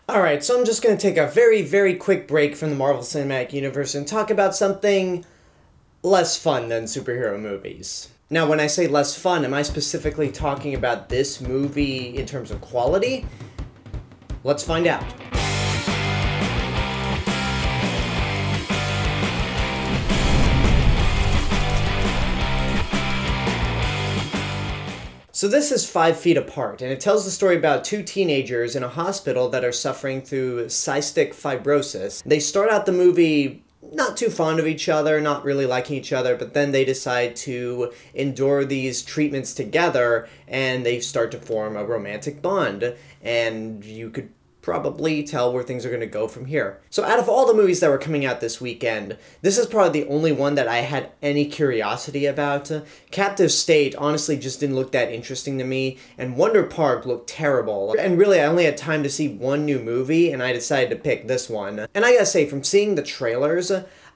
Alright, so I'm just going to take a very, very quick break from the Marvel Cinematic Universe and talk about something less fun than superhero movies. Now, when I say less fun, am I specifically talking about this movie in terms of quality? Let's find out. So this is 5 Feet Apart, and it tells the story about two teenagers in a hospital that are suffering through cystic fibrosis. They start out the movie not too fond of each other, not really liking each other, but then they decide to endure these treatments together, and they start to form a romantic bond, and you could probably tell where things are going to go from here. So out of all the movies that were coming out this weekend, this is probably the only one that I had any curiosity about. Captive State honestly just didn't look that interesting to me, and Wonder Park looked terrible. And really, I only had time to see one new movie, and I decided to pick this one. And I gotta say, from seeing the trailers,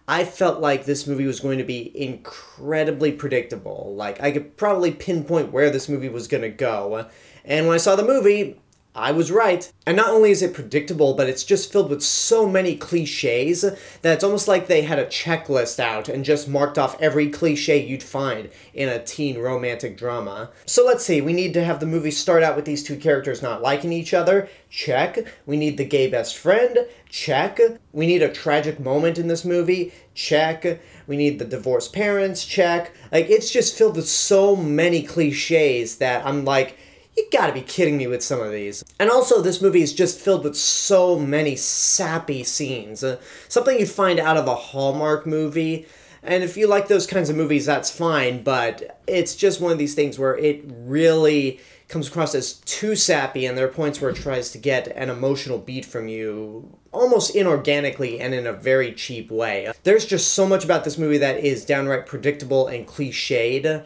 I felt like this movie was going to be incredibly predictable. Like, I could probably pinpoint where this movie was gonna go. And when I saw the movie, I was right. And not only is it predictable, but it's just filled with so many cliches that it's almost like they had a checklist out and just marked off every cliche you'd find in a teen romantic drama. So let's see, we need to have the movie start out with these two characters not liking each other. Check. We need the gay best friend. Check. We need a tragic moment in this movie. Check. We need the divorced parents. Check. Like, it's just filled with so many cliches that I'm like, you gotta be kidding me with some of these. And also, this movie is just filled with so many sappy scenes. Something you'd find out of a Hallmark movie. And if you like those kinds of movies, that's fine, but it's just one of these things where it really comes across as too sappy, and there are points where it tries to get an emotional beat from you almost inorganically and in a very cheap way. There's just so much about this movie that is downright predictable and cliched,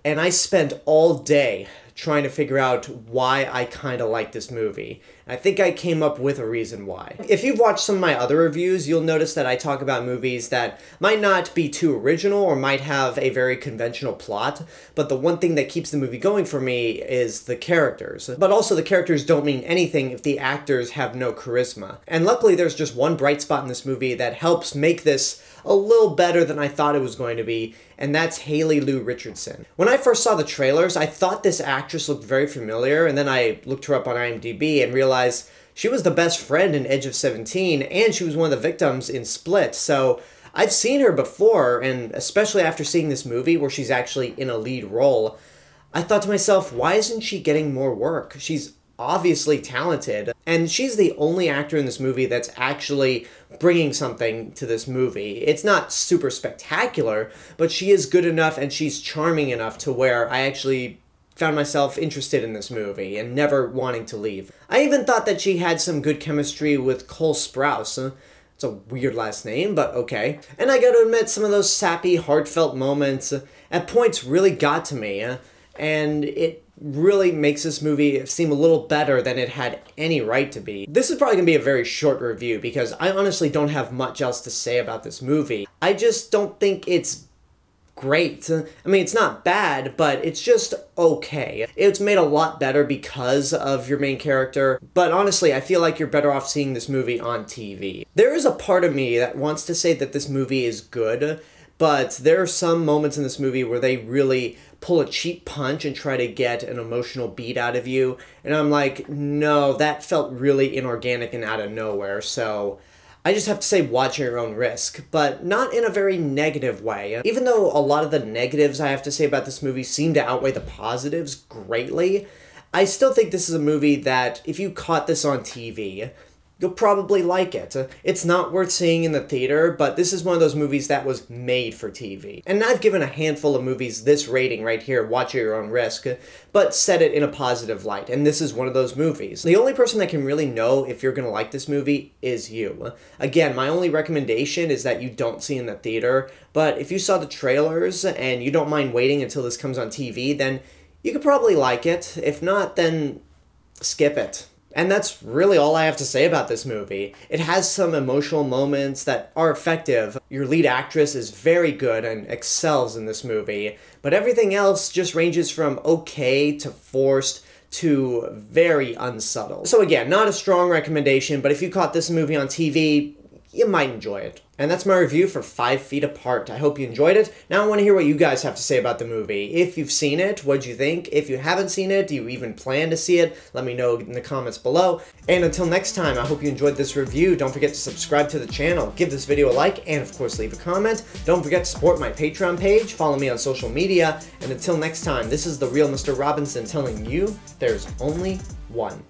and I spent all day trying to figure out why I kind of like this movie. I think I came up with a reason why. If you've watched some of my other reviews, you'll notice that I talk about movies that might not be too original or might have a very conventional plot, but the one thing that keeps the movie going for me is the characters. But also, the characters don't mean anything if the actors have no charisma. And luckily, there's just one bright spot in this movie that helps make this a little better than I thought it was going to be, and that's Haley Lu Richardson. When I first saw the trailers, I thought this actress looked very familiar, and then I looked her up on IMDb and realized she was the best friend in Edge of 17, and she was one of the victims in Split, so I've seen her before, and especially after seeing this movie where she's actually in a lead role, I thought to myself, why isn't she getting more work? She's obviously talented, and she's the only actor in this movie that's actually bringing something to this movie. It's not super spectacular, but she is good enough and she's charming enough to where I actually found myself interested in this movie and never wanting to leave. I even thought that she had some good chemistry with Cole Sprouse. It's a weird last name, but okay. And I gotta admit, some of those sappy, heartfelt moments at points really got to me, and it really makes this movie seem a little better than it had any right to be. This is probably going to be a very short review because I honestly don't have much else to say about this movie. I just don't think it's great. I mean, it's not bad, but it's just okay. It's made a lot better because of your main character, but honestly, I feel like you're better off seeing this movie on TV. There is a part of me that wants to say that this movie is good, but there are some moments in this movie where they really pull a cheap punch and try to get an emotional beat out of you, and I'm like, no, that felt really inorganic and out of nowhere, so I just have to say watch at your own risk, but not in a very negative way. Even though a lot of the negatives I have to say about this movie seem to outweigh the positives greatly, I still think this is a movie that, if you caught this on TV, you'll probably like it. It's not worth seeing in the theater, but this is one of those movies that was made for TV. And I've given a handful of movies this rating right here, watch at your own risk, but set it in a positive light, and this is one of those movies. The only person that can really know if you're gonna like this movie is you. Again, my only recommendation is that you don't see in the theater, but if you saw the trailers and you don't mind waiting until this comes on TV, then you could probably like it. If not, then skip it. And that's really all I have to say about this movie. It has some emotional moments that are effective. Your lead actress is very good and excels in this movie, but everything else just ranges from okay to forced to very unsubtle. So again, not a strong recommendation, but if you caught this movie on TV, you might enjoy it. And that's my review for 5 Feet Apart. I hope you enjoyed it. Now I want to hear what you guys have to say about the movie. If you've seen it, what'd you think? If you haven't seen it, do you even plan to see it? Let me know in the comments below. And until next time, I hope you enjoyed this review. Don't forget to subscribe to the channel, give this video a like, and of course leave a comment. Don't forget to support my Patreon page, follow me on social media, and until next time, this is the Real Mr. Robinson telling you there's only one.